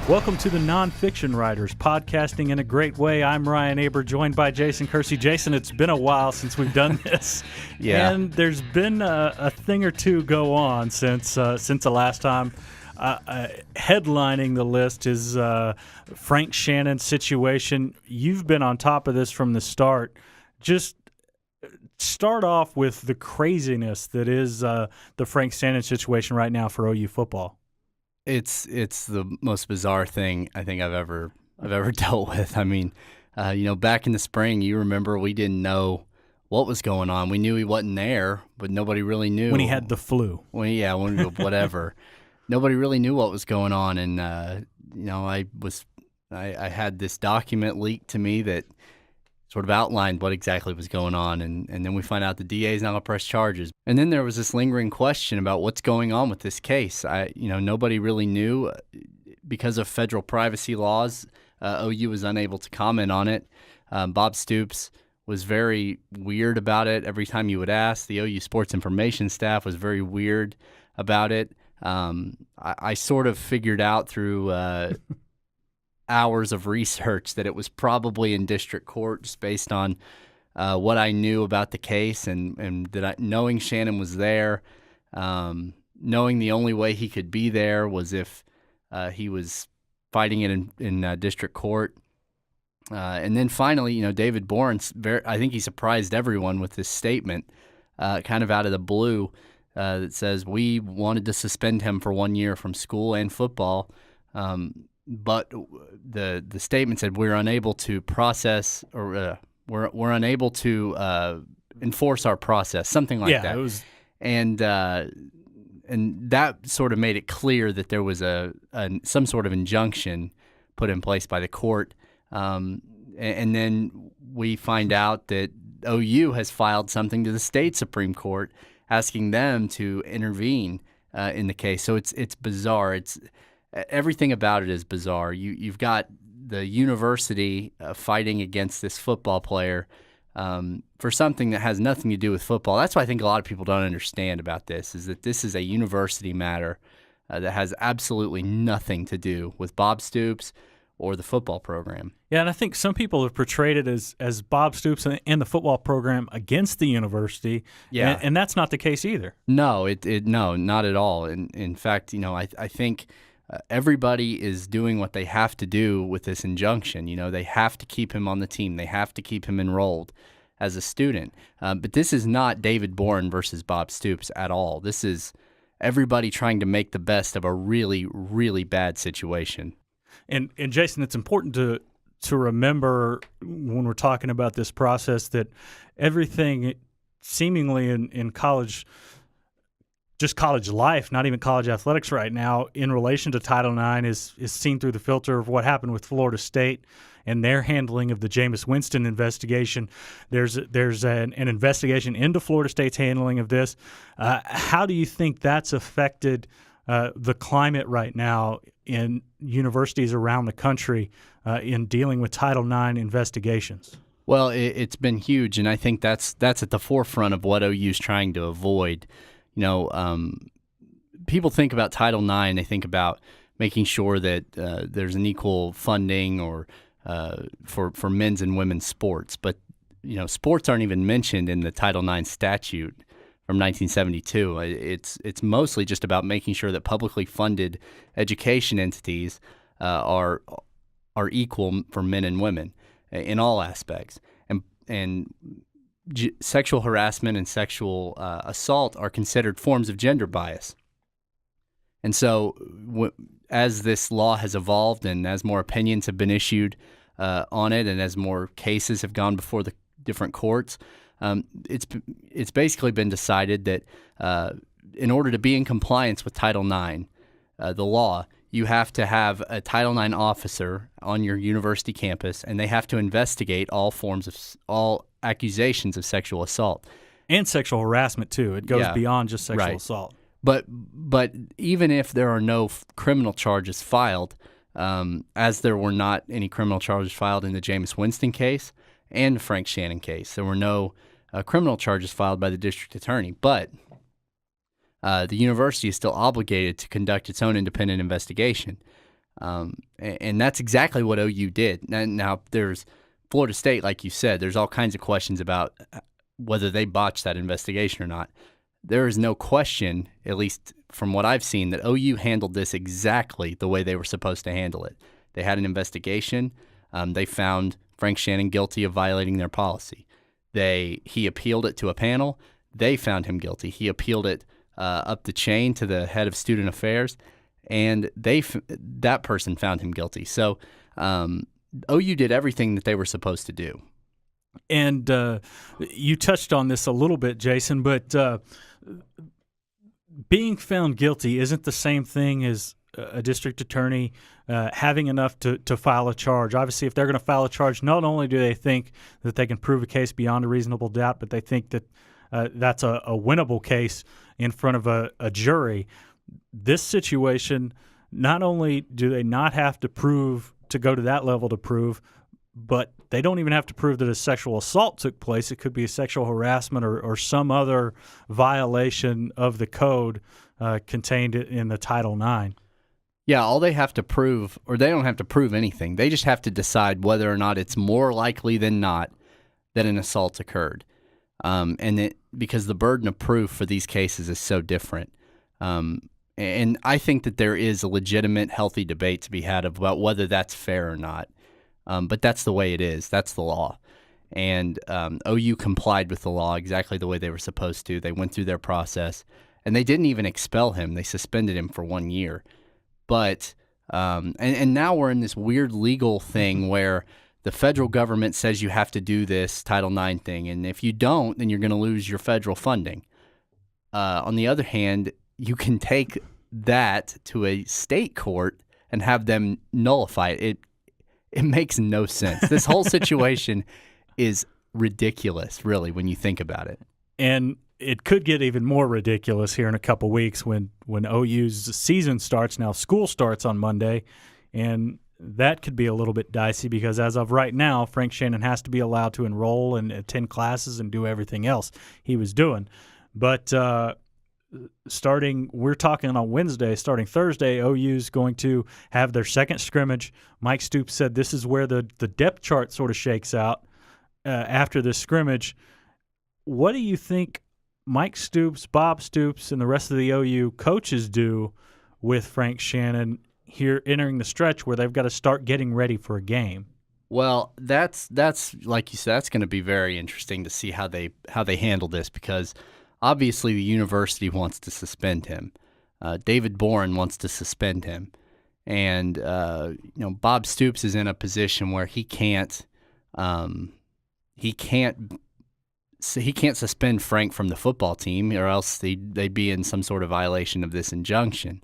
Welcome to the Nonfiction Writers, podcasting in a great way. I'm Ryan Aber, joined by Jason Kersey. Jason, it's been a while since we've done this. Yeah. And there's been a thing or two go on since the last time. Headlining the list is Frank Shannon's situation. You've been on top of this from the start. Just start off with the craziness that is the Frank Shannon situation right now for OU football. It's the most bizarre thing I think I've ever dealt with. I mean, back in the spring, you remember we didn't know what was going on. We knew he wasn't there, but nobody really knew. When he had the flu. Whatever. Nobody really knew what was going on, and I had this document leaked to me that sort of outlined what exactly was going on, and then we find out the DA is not going to press charges. And then there was this lingering question about what's going on with this case. Nobody really knew because of federal privacy laws. OU was unable to comment on it. Bob Stoops was very weird about it. Every time you would ask, the OU sports information staff was very weird about it. I sort of figured out through hours of research that it was probably in district court just based on what I knew about the case and that knowing Shannon was there, knowing the only way he could be there was if he was fighting it in district court. And then finally, David Bourne, I think he surprised everyone with this statement kind of out of the blue that says we wanted to suspend him for 1 year from school and football. But the statement said we're unable to process or we're unable to enforce our process, something like that. It was, and that sort of made it clear that there was some sort of injunction put in place by the court. And then we find out that OU has filed something to the state Supreme Court asking them to intervene in the case. So it's bizarre. Everything about it is bizarre. You've got the university fighting against this football player for something that has nothing to do with football. That's what I think a lot of people don't understand about this, is that this is a university matter that has absolutely nothing to do with Bob Stoops or the football program. Yeah, and I think some people have portrayed it as Bob Stoops and the football program against the university. Yeah. And that's not the case either. No, no, not at all. In fact, I think everybody is doing what they have to do with this injunction. They have to keep him on the team. They have to keep him enrolled as a student. But this is not David Bourne versus Bob Stoops at all. This is everybody trying to make the best of a really, really bad situation. And Jason, it's important to remember when we're talking about this process that everything seemingly in college, just college life, not even college athletics right now, in relation to Title IX is seen through the filter of what happened with Florida State and their handling of the Jameis Winston investigation. There's an investigation into Florida State's handling of this. How do you think that's affected the climate right now in universities around the country in dealing with Title IX investigations? Well, it's been huge, and I think that's at the forefront of what OU's trying to avoid. People think about Title IX, they think about making sure that there's an equal funding or for men's and women's sports. But, sports aren't even mentioned in the Title IX statute from 1972. It's mostly just about making sure that publicly funded education entities are equal for men and women in all aspects. And sexual harassment and sexual assault are considered forms of gender bias. And so as this law has evolved and as more opinions have been issued on it and as more cases have gone before the different courts, it's basically been decided that in order to be in compliance with Title IX, the law, you have to have a Title IX officer on your university campus, and they have to investigate all accusations of sexual assault. And sexual harassment, too. It goes beyond just sexual right. assault. But even if there are no criminal charges filed, as there were not any criminal charges filed in the Jameis Winston case and the Frank Shannon case, there were no criminal charges filed by the district attorney. But the university is still obligated to conduct its own independent investigation. And that's exactly what OU did. Now, there's Florida State, like you said, there's all kinds of questions about whether they botched that investigation or not. There is no question, at least from what I've seen, that OU handled this exactly the way they were supposed to handle it. They had an investigation. They found Frank Shannon guilty of violating their policy. He appealed it to a panel. They found him guilty. He appealed it up the chain to the head of student affairs, and that person found him guilty. So OU did everything that they were supposed to do. And you touched on this a little bit, Jason, but being found guilty isn't the same thing as a district attorney having enough to file a charge. Obviously, if they're going to file a charge, not only do they think that they can prove a case beyond a reasonable doubt, but they think that that's a winnable case in front of a jury. This situation, not only do they not have to go to that level to prove, but they don't even have to prove that a sexual assault took place. It could be a sexual harassment or some other violation of the code contained in the Title IX. Yeah, all they have to prove, or they don't have to prove anything. They just have to decide whether or not it's more likely than not that an assault occurred. Because the burden of proof for these cases is so different. And I think that there is a legitimate, healthy debate to be had about whether that's fair or not. But that's the way it is. That's the law. And OU complied with the law exactly the way they were supposed to. They went through their process, and they didn't even expel him. They suspended him for 1 year. But and now we're in this weird legal thing where the federal government says you have to do this Title IX thing, and if you don't, then you're going to lose your federal funding. On the other hand, you can take that to a state court and have them nullify it. It makes no sense. This whole situation is ridiculous, really, when you think about it. And it could get even more ridiculous here in a couple weeks when OU's season starts. Now, school starts on Monday, and that could be a little bit dicey because as of right now, Frank Shannon has to be allowed to enroll and attend classes and do everything else he was doing. But we're talking on Wednesday, starting Thursday, OU's going to have their second scrimmage. Mike Stoops said this is where the depth chart sort of shakes out after this scrimmage. What do you think Mike Stoops, Bob Stoops, and the rest of the OU coaches do with Frank Shannon here entering the stretch where they've got to start getting ready for a game? Well, that's like you said, that's going to be very interesting to see how they handle this because obviously the university wants to suspend him. David Boren wants to suspend him, and Bob Stoops is in a position where he can't suspend Frank from the football team, or else they'd be in some sort of violation of this injunction.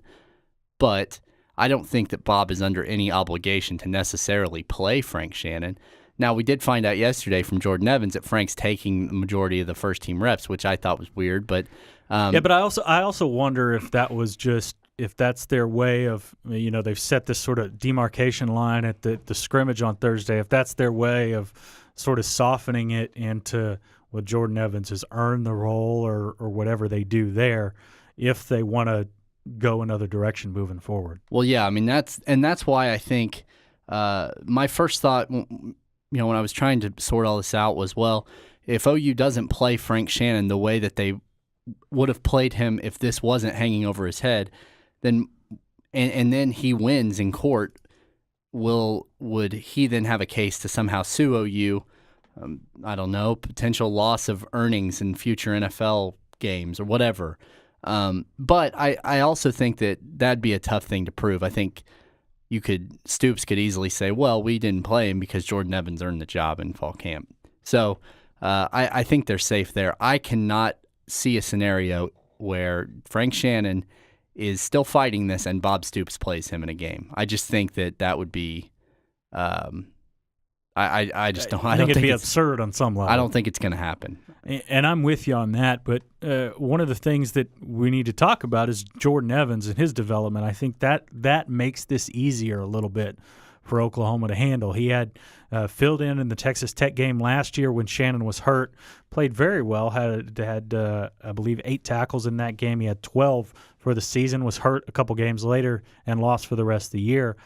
But I don't think that Bob is under any obligation to necessarily play Frank Shannon. Now, we did find out yesterday from Jordan Evans that Frank's taking the majority of the first-team reps, which I thought was weird. But but I also wonder if that was just if that's their way of they've set this sort of demarcation line at the scrimmage on Thursday. If that's their way of sort of softening it into what Jordan Evans has earned the role or whatever they do there, if they want to go another direction moving forward. Well, yeah, I mean that's why I think my first thought, when I was trying to sort all this out, was if OU doesn't play Frank Shannon the way that they would have played him if this wasn't hanging over his head, then and then he wins in court, would he then have a case to somehow sue OU? I don't know, potential loss of earnings in future NFL games or whatever. But I also think that'd be a tough thing to prove. I think Stoops could easily say, well, we didn't play him because Jordan Evans earned the job in fall camp. So I think they're safe there. I cannot see a scenario where Frank Shannon is still fighting this and Bob Stoops plays him in a game. I just think that would be I just don't. I think don't it'd be absurd on some level. I don't think it's going to happen. And I'm with you on that. But one of the things that we need to talk about is Jordan Evans and his development. I think that makes this easier a little bit for Oklahoma to handle. He had filled in the Texas Tech game last year when Shannon was hurt. Played very well. Had I believe 8 tackles in that game. He had 12 for the season. Was hurt a couple games later and lost for the rest of the year.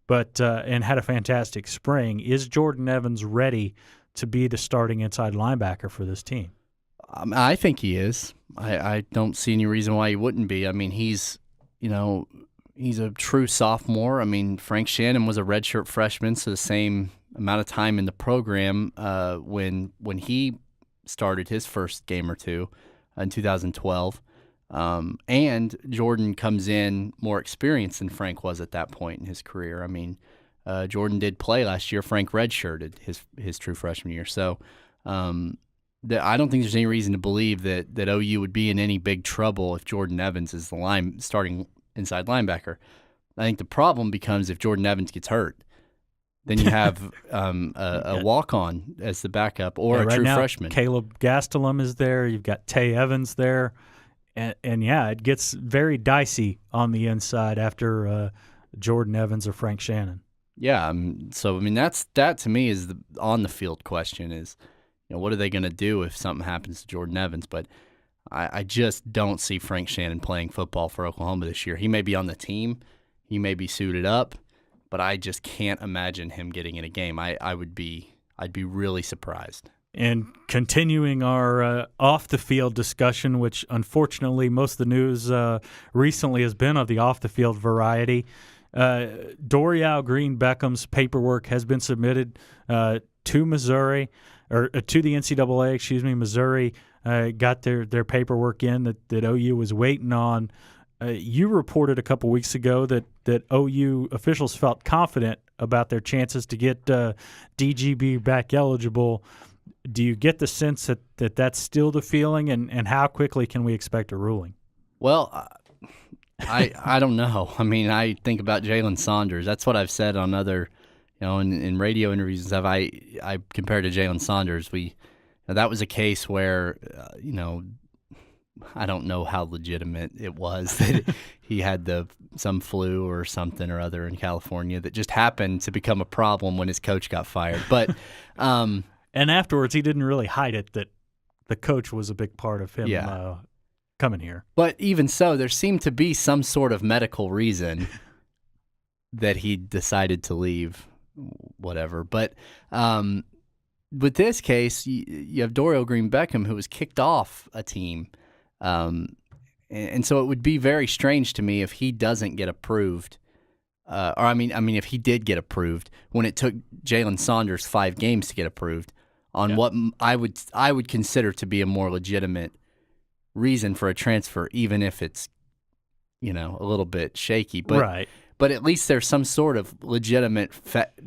but and had a fantastic spring. Is Jordan Evans ready to be the starting inside linebacker for this team? I think he is. I don't see any reason why he wouldn't be. I mean, he's a true sophomore. I mean, Frank Shannon was a redshirt freshman, so the same amount of time in the program when he started his first game or two in 2012. And Jordan comes in more experienced than Frank was at that point in his career. I mean, Jordan did play last year. Frank redshirted his true freshman year. So I don't think there's any reason to believe that OU would be in any big trouble if Jordan Evans is the starting inside linebacker. I think the problem becomes if Jordan Evans gets hurt. Then you have a walk-on as the backup or a right true now, freshman. Caleb Gastelum is there. You've got Tay Evans there. And yeah, it gets very dicey on the inside after Jordan Evans or Frank Shannon. Yeah, so I mean that to me is the on the field question is, what are they going to do if something happens to Jordan Evans? But I just don't see Frank Shannon playing football for Oklahoma this year. He may be on the team, he may be suited up, but I just can't imagine him getting in a game. I'd be really surprised. And continuing our off-the-field discussion, which unfortunately most of the news recently has been of the off-the-field variety, Dorial Green Beckham's paperwork has been submitted to Missouri, or to the NCAA, excuse me. Missouri got their paperwork in that OU was waiting on. You reported a couple weeks ago that OU officials felt confident about their chances to get DGB back eligible. Do you get the sense that that's still the feeling, and how quickly can we expect a ruling? Well, I don't know. I mean, I think about Jalen Saunders. That's what I've said on other, in radio interviews and stuff. I compared to Jalen Saunders. That was a case where, I don't know how legitimate it was that he had some flu or something or other in California that just happened to become a problem when his coach got fired. But and afterwards, he didn't really hide it that the coach was a big part of him coming here. But even so, there seemed to be some sort of medical reason that he decided to leave, whatever. But with this case, you have Dorial Green Beckham, who was kicked off a team. And so it would be very strange to me if he doesn't get approved. If he did get approved when it took Jalen Saunders 5 games to get approved on what I would consider to be a more legitimate reason for a transfer, even if it's, a little bit shaky. But, right. But at least there's some sort of legitimate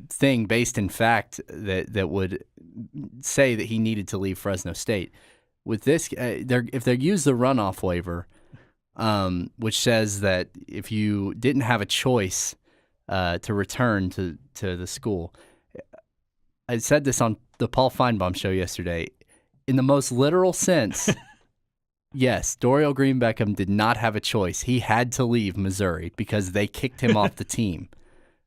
thing based in fact that would say that he needed to leave Fresno State. With this, if they use the runoff waiver, which says that if you didn't have a choice to return to the school. I said this on the Paul Feinbaum show yesterday. In the most literal sense, yes, Dorial Green Beckham did not have a choice. He had to leave Missouri because they kicked him off the team.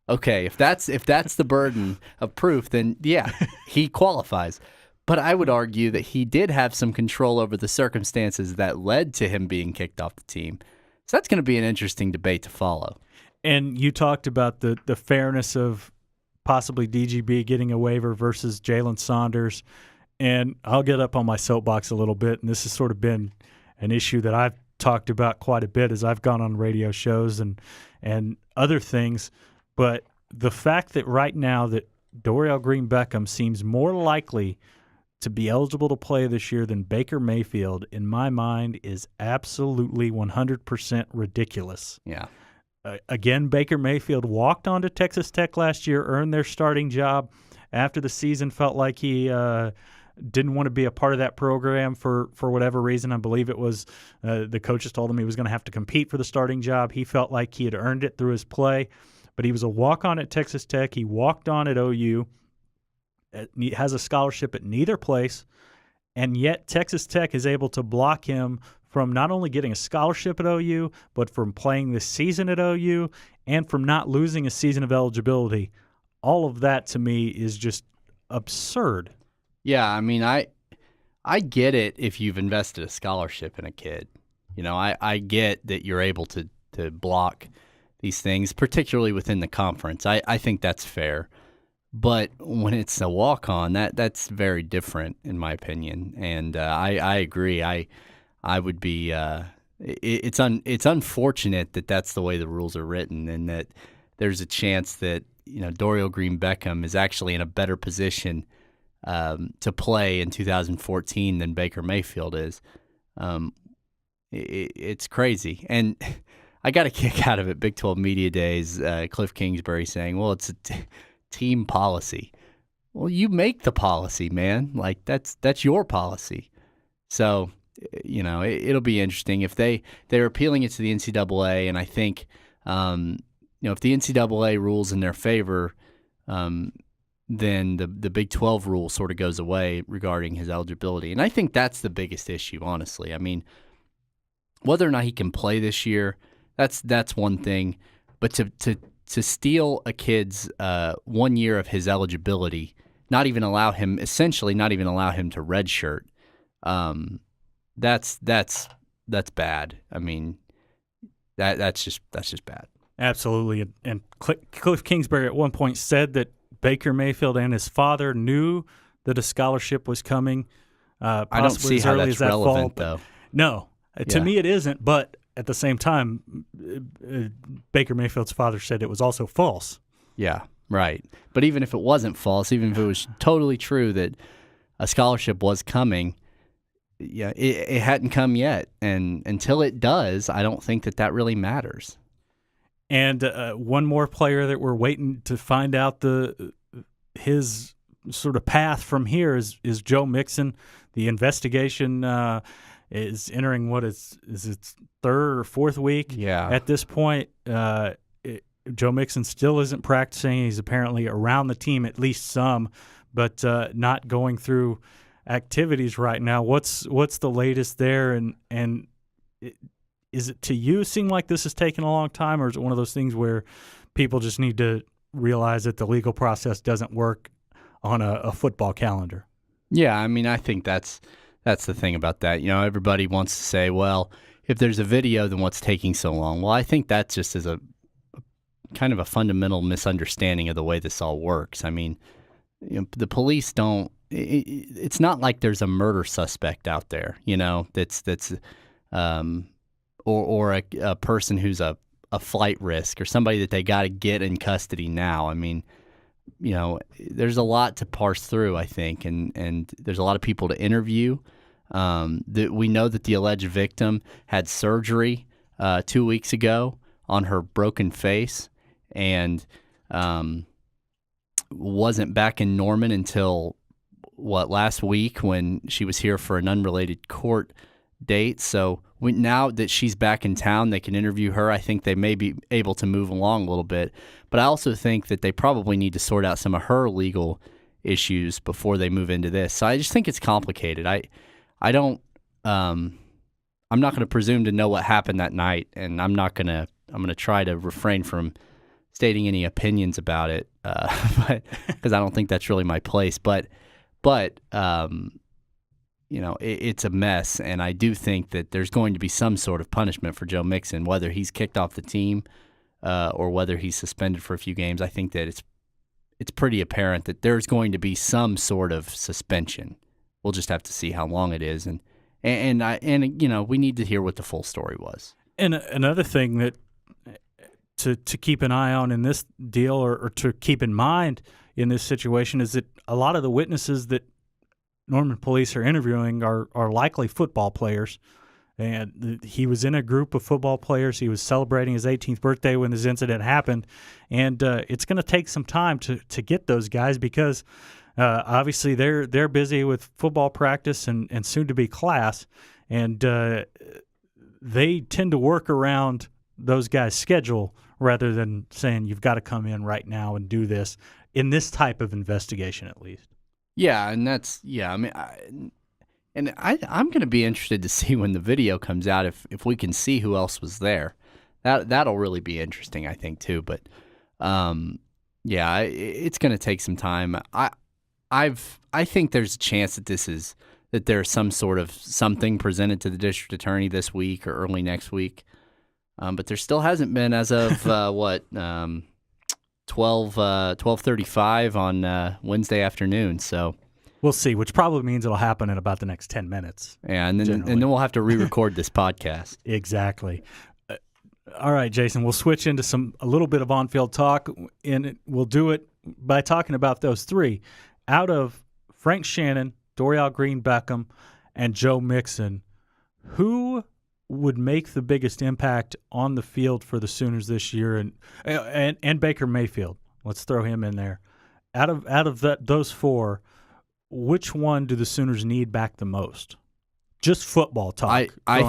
Okay, if that's the burden of proof, then yeah, he qualifies. But I would argue that he did have some control over the circumstances that led to him being kicked off the team. So that's going to be an interesting debate to follow. And you talked about the fairness of possibly DGB getting a waiver versus Jalen Saunders. And I'll get up on my soapbox a little bit, and this has sort of been an issue that I've talked about quite a bit as I've gone on radio shows and other things. But the fact that right now that Dorial Green Beckham seems more likely to be eligible to play this year than Baker Mayfield, in my mind, is absolutely 100% ridiculous. Yeah. Again, Baker Mayfield walked on to Texas Tech last year, earned their starting job after the season, felt like he didn't want to be a part of that program for whatever reason. I believe it was the coaches told him he was going to have to compete for the starting job. He felt like he had earned it through his play, but he was a walk-on at Texas Tech. He walked on at OU. He has a scholarship at neither place, and yet Texas Tech is able to block him from not only getting a scholarship at OU, but from playing this season at OU and from not losing a season of eligibility. All of that, to me, is just absurd. Yeah, I mean, I get it if you've invested a scholarship in a kid. I get that you're able to block these things, particularly within the conference. I think that's fair. But when it's a walk-on, that's very different in my opinion. And I agree. I would be. It's unfortunate that that's the way the rules are written, and that there's a chance that Dorial Green Beckham is actually in a better position to play in 2014 than Baker Mayfield is. It's crazy, and I got a kick out of it. Big 12 Media Days, Cliff Kingsbury saying, "Well, it's a team policy." Well, you make the policy, man. Like that's your policy. So, it'll be interesting if they're appealing it to the NCAA, and I think, if the NCAA rules in their favor, then the Big 12 rule sort of goes away regarding his eligibility, and I think that's the biggest issue, honestly. I mean, whether or not he can play this year, that's one thing, but to steal a kid's 1 year of his eligibility, not even allow him to redshirt, that's bad. I mean, that's just bad. Absolutely. And Cliff Kingsbury at one point said that Baker Mayfield and his father knew that a scholarship was coming. I don't see how that's relevant, though. No, to me it isn't. But at the same time, Baker Mayfield's father said it was also false. Yeah, right. But even if it wasn't false, even if it was totally true that a scholarship was coming, yeah, it hadn't come yet. And until it does, I don't think that really matters. And one more player that we're waiting to find out his sort of path from here is Joe Mixon. The investigation is entering its third or fourth week. Yeah. At this point, Joe Mixon still isn't practicing. He's apparently around the team at least some, but not going through activities right now. What's the latest there? And is it to you seem like this is taking a long time, or is it one of those things where people just need to realize that the legal process doesn't work on a football calendar? Yeah, I mean, I think that's the thing about that. Everybody wants to say, well, if there's a video, then what's taking so long? Well, I think that just is a kind of a fundamental misunderstanding of the way this all works. I mean, the police don't. It's not like there's a murder suspect out there, that's or a person who's a flight risk or somebody that they got to get in custody now. I mean, there's a lot to parse through, I think, and there's a lot of people to interview. We know that the alleged victim had surgery 2 weeks ago on her broken face and wasn't back in Norman until last week when she was here for an unrelated court date. So now that she's back in town, they can interview her. I think they may be able to move along a little bit. But I also think that they probably need to sort out some of her legal issues before they move into this. So I just think it's complicated. I don't I'm not going to presume to know what happened that night, and I'm going to try to refrain from stating any opinions about it, but because I don't think that's really my place. But it's a mess, and I do think that there's going to be some sort of punishment for Joe Mixon, whether he's kicked off the team or whether he's suspended for a few games. I think that it's pretty apparent that there's going to be some sort of suspension. We'll just have to see how long it is, and we need to hear what the full story was. And another thing that to keep an eye on in this deal, or to keep in mind in this situation, is that a lot of the witnesses that Norman police are interviewing are likely football players. And he was in a group of football players. He was celebrating his 18th birthday when this incident happened. And it's going to take some time to get those guys because obviously they're busy with football practice and soon-to-be class. And they tend to work around those guys' schedule rather than saying you've got to come in right now and do this in this type of investigation at least. Yeah, and I mean, I'm going to be interested to see when the video comes out if we can see who else was there. That'll really be interesting, I think, too. But it's going to take some time. I think there's a chance that there's some sort of something presented to the district attorney this week or early next week. But there still hasn't been as of 12:35 on Wednesday afternoon. So we'll see, which probably means it'll happen in about the next 10 minutes. yeah, and then we'll have to re-record this podcast. Exactly. All right, Jason, we'll switch into a little bit of on-field talk, and we'll do it by talking about those three. Out of Frank Shannon, Dorial Green-Beckham, and Joe Mixon, who would make the biggest impact on the field for the Sooners this year, and Baker Mayfield? Let's throw him in there. Out of those four, which one do the Sooners need back the most? Just football talk. I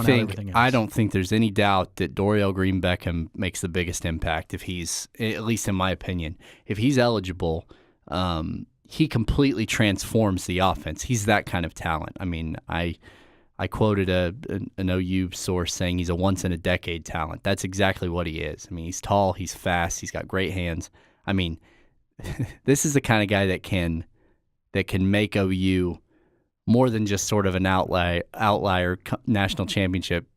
don't think there's any doubt that Dorial Green-Beckham makes the biggest impact if he's, at least in my opinion, if he's eligible. He completely transforms the offense. He's that kind of talent. I mean, I quoted an OU source saying he's a once-in-a-decade talent. That's exactly what he is. I mean, he's tall, he's fast, he's got great hands. I mean, this is the kind of guy that can make OU more than just sort of an outlier national championship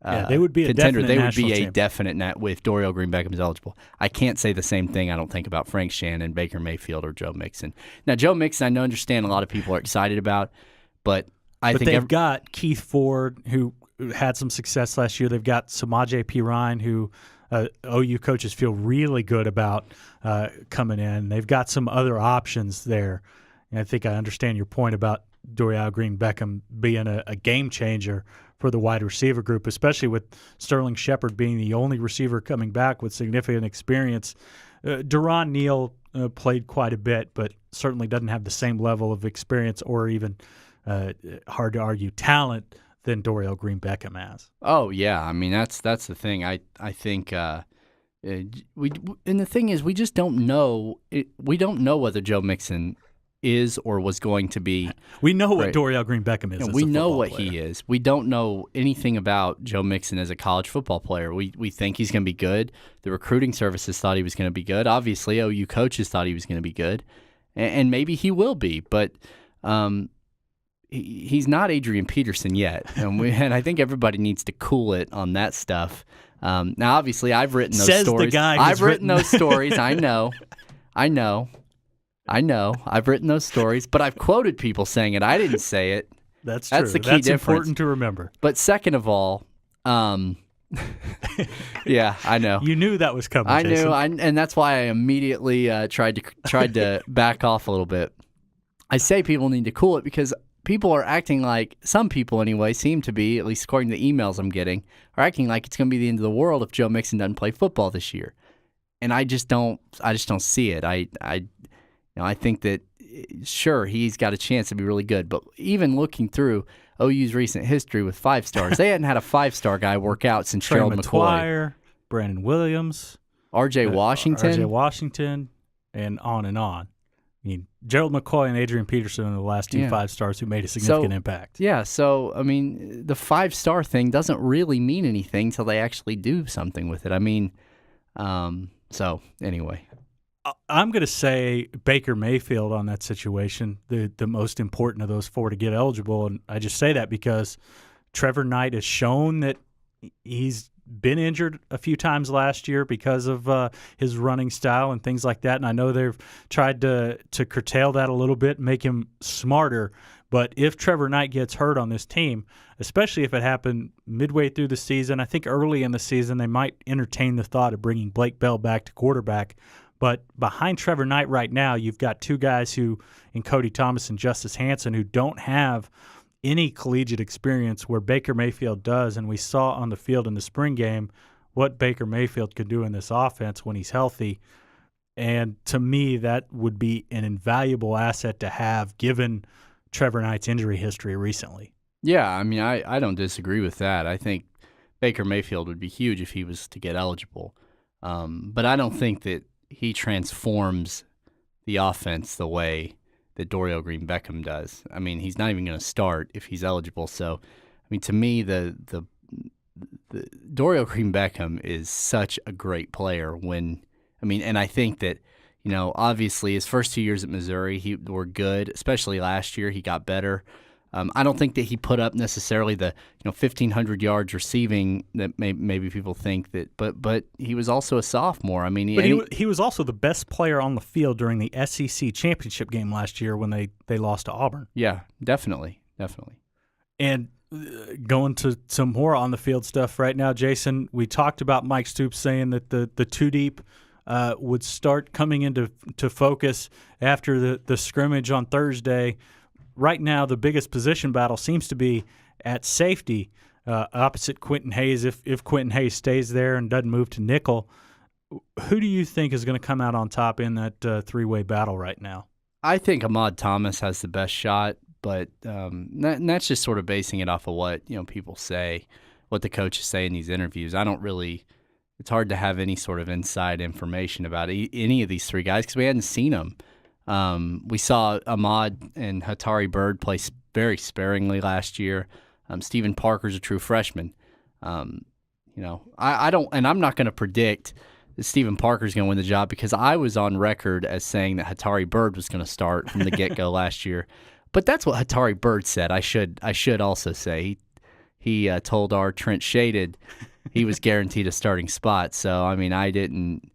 they would be contender. They would be a definite net with Dorial Green-Beckham is eligible. I can't say the same thing, I don't think, about Frank Shannon, Baker Mayfield, or Joe Mixon. Now, Joe Mixon, I understand a lot of people are excited about, but I think they've got Keith Ford, who had some success last year. They've got Samaje Perine, who OU coaches feel really good about coming in. They've got some other options there. And I think I understand your point about Dorial Green-Beckham being a game changer for the wide receiver group, especially with Sterling Shepard being the only receiver coming back with significant experience. Deron Neal played quite a bit, but certainly doesn't have the same level of experience or even, hard to argue, talent than Dorial Green-Beckham has. Oh, yeah. I mean, that's the thing. I think and the thing is, we just don't know. We don't know whether Joe Mixon is or was going to be. We know what Dorial Green-Beckham is. We know what he is. We don't know anything about Joe Mixon as a college football player. We think he's going to be good. The recruiting services thought he was going to be good. Obviously, OU coaches thought he was going to be good, and maybe he will be. But he's not Adrian Peterson yet, and I think everybody needs to cool it on that stuff. Now, obviously, I've written those Says stories. The guy I've written those stories. I know. I've written those stories, but I've quoted people saying it. I didn't say it. That's true. That's the key That's difference. important to remember. But second of all, yeah, I know. You knew that was coming. I Jason. knew, and that's why I immediately tried to back off a little bit. I say people need to cool it because people are acting like, some people anyway seem to be, at least according to the emails I'm getting, are acting like it's going to be the end of the world if Joe Mixon doesn't play football this year, and I just don't see it. I think that, sure, he's got a chance to be really good, but even looking through OU's recent history with 5 stars, they hadn't had a 5-star guy work out since Gerald McCoy, Brandon Williams, R.J. Washington, and on and on. I mean, Gerald McCoy and Adrian Peterson are the last two 5-stars who made a significant impact. Yeah, so, I mean, the 5-star thing doesn't really mean anything until they actually do something with it. I mean, so, anyway. I'm going to say Baker Mayfield on that situation, the most important of those 4 to get eligible. And I just say that because Trevor Knight has shown that he's been injured a few times last year because of his running style and things like that. And I know they've tried to curtail that a little bit, make him smarter. But if Trevor Knight gets hurt on this team, especially if it happened midway through the season, I think early in the season they might entertain the thought of bringing Blake Bell back to quarterback. But behind Trevor Knight right now, you've got 2 guys in Cody Thomas and Justice Hanson, who don't have any collegiate experience where Baker Mayfield does. And we saw on the field in the spring game what Baker Mayfield could do in this offense when he's healthy. And to me, that would be an invaluable asset to have given Trevor Knight's injury history recently. Yeah, I mean, I don't disagree with that. I think Baker Mayfield would be huge if he was to get eligible. But I don't think that he transforms the offense the way that Dorial Green-Beckham does. I mean, he's not even going to start if he's eligible. So, I mean, to me, the Dorial Green-Beckham is such a great player and I think that, obviously his first 2 years at Missouri, were good, especially last year. He got better. I don't think that he put up necessarily the 1,500 yards receiving that maybe people think that, but he was also a sophomore. I mean, he was also the best player on the field during the SEC championship game last year when they lost to Auburn. Yeah, definitely. And going to some more on the field stuff right now, Jason, we talked about Mike Stoops saying that the two deep would start coming into focus after the scrimmage on Thursday. Right now, the biggest position battle seems to be at safety, opposite Quentin Hayes. If Quentin Hayes stays there and doesn't move to nickel, who do you think is going to come out on top in that three-way battle right now? I think Ahmad Thomas has the best shot, but that's just sort of basing it off of what people say, what the coaches say in these interviews. I don't really. It's hard to have any sort of inside information about any of these three guys because we hadn't seen them. We saw Ahmad and Hatari Bird play very sparingly last year. Stephen Parker's a true freshman. I don't, and I'm not going to predict that Stephen Parker's going to win the job because I was on record as saying that Hatari Bird was going to start from the get-go last year. But that's what Hatari Bird said. I should also say he told our Trent Shaded he was guaranteed a starting spot. So I mean, I didn't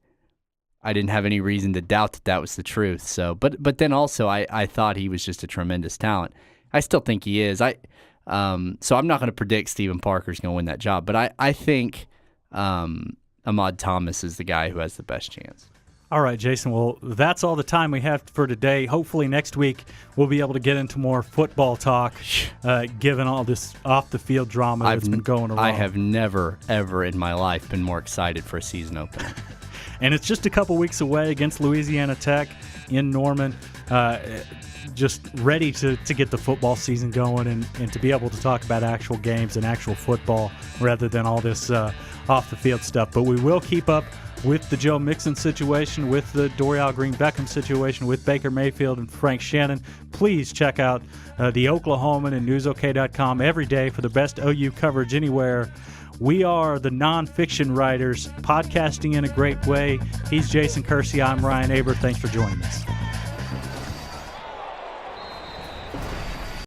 have any reason to doubt that was the truth. So, but then also I thought he was just a tremendous talent. I still think he is. So I'm not going to predict Stephen Parker's going to win that job, but I think Ahmad Thomas is the guy who has the best chance. All right, Jason. Well, that's all the time we have for today. Hopefully next week we'll be able to get into more football talk, given all this off-the-field drama that's been going around. I have never, ever in my life been more excited for a season opener. And it's just a couple weeks away against Louisiana Tech in Norman. Just ready to get the football season going and to be able to talk about actual games and actual football rather than all this off-the-field stuff. But we will keep up with the Joe Mixon situation, with the Dorial Green-Beckham situation, with Baker Mayfield and Frank Shannon. Please check out the Oklahoman and newsok.com every day for the best OU coverage anywhere. We are the nonfiction writers podcasting in a great way. He's Jason Kersey. I'm Ryan Aber. Thanks for joining us.